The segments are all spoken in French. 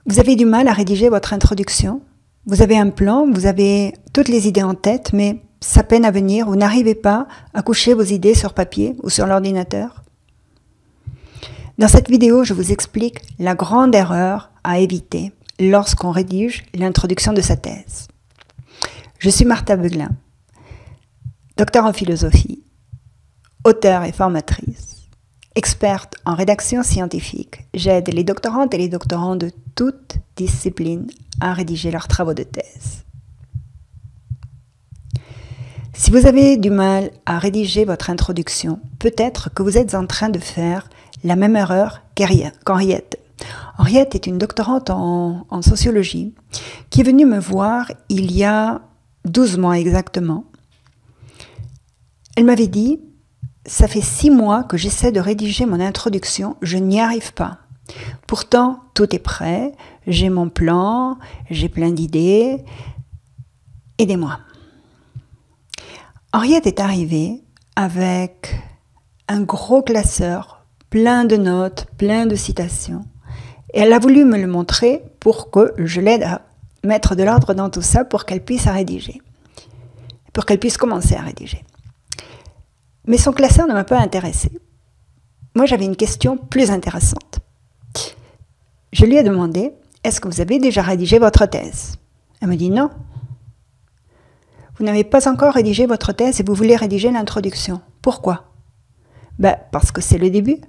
Vous avez du mal à rédiger votre introduction. Vous avez un plan, vous avez toutes les idées en tête, mais ça peine à venir. Vous n'arrivez pas à coucher vos idées sur papier ou sur l'ordinateur. Dans cette vidéo, je vous explique la grande erreur à éviter lorsqu'on rédige l'introduction de sa thèse. Je suis Martha Beuglin, docteur en philosophie, auteure et formatrice, experte en rédaction scientifique. J'aide les doctorantes et les doctorants de toutes disciplines à rédiger leurs travaux de thèse. Si vous avez du mal à rédiger votre introduction, peut-être que vous êtes en train de faire la même erreur qu'Henriette. Henriette est une doctorante en sociologie qui est venue me voir il y a 12 mois exactement. Elle m'avait dit « Ça fait 6 mois que j'essaie de rédiger mon introduction, je n'y arrive pas. Pourtant, tout est prêt, j'ai mon plan, j'ai plein d'idées, aidez-moi. » Henriette est arrivée avec un gros classeur, plein de notes, plein de citations. Et elle a voulu me le montrer pour que je l'aide à mettre de l'ordre dans tout ça pour qu'elle puisse rédiger, pour qu'elle puisse commencer à rédiger. Mais son classeur ne m'a pas intéressée. Moi, j'avais une question plus intéressante. Je lui ai demandé, est-ce que vous avez déjà rédigé votre thèse? Elle me dit non. Vous n'avez pas encore rédigé votre thèse et vous voulez rédiger l'introduction. Pourquoi? Parce que c'est le début.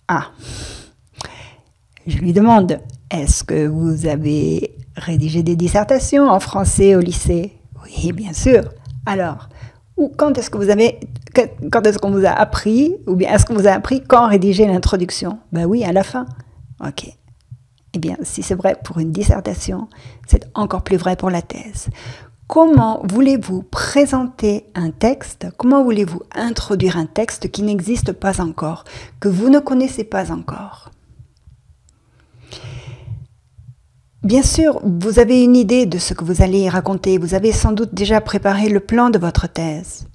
Ah. Je lui demande, est-ce que vous avez rédigé des dissertations en français au lycée? Oui, bien sûr. Alors, quand est-ce qu'on vous a appris, ou bien est-ce qu'on vous a appris quand rédiger l'introduction? Oui, à la fin. Ok. Eh bien, si c'est vrai pour une dissertation, c'est encore plus vrai pour la thèse. Comment voulez-vous présenter un texte? Comment voulez-vous introduire un texte qui n'existe pas encore, que vous ne connaissez pas encore? Bien sûr, vous avez une idée de ce que vous allez raconter, vous avez sans doute déjà préparé le plan de votre thèse.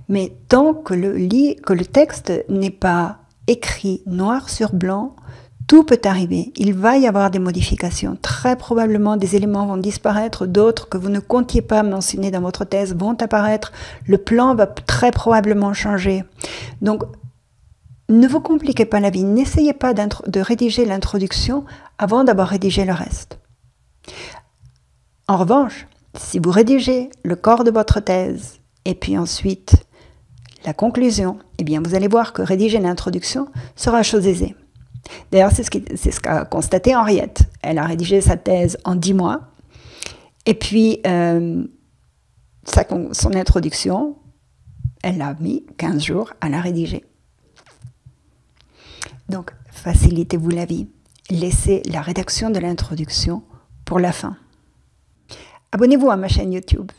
Mais tant que le texte n'est pas écrit noir sur blanc, tout peut arriver. Il va y avoir des modifications. Très probablement, des éléments vont disparaître, d'autres que vous ne comptiez pas mentionner dans votre thèse vont apparaître. Le plan va très probablement changer. Donc, ne vous compliquez pas la vie. N'essayez pas de rédiger l'introduction avant d'avoir rédigé le reste. En revanche, si vous rédigez le corps de votre thèse et puis ensuite la conclusion, eh bien vous allez voir que rédiger l'introduction sera chose aisée. D'ailleurs, c'est ce qu'a constaté Henriette. Elle a rédigé sa thèse en 10 mois et puis son introduction, elle a mis 15 jours à la rédiger. Donc, facilitez-vous la vie. Laissez la rédaction de l'introduction pour la fin. Abonnez-vous à ma chaîne YouTube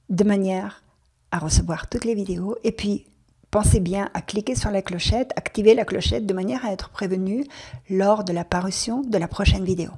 de manière à recevoir toutes les vidéos et puis pensez bien à cliquer sur la clochette, activer la clochette de manière à être prévenu lors de la parution de la prochaine vidéo.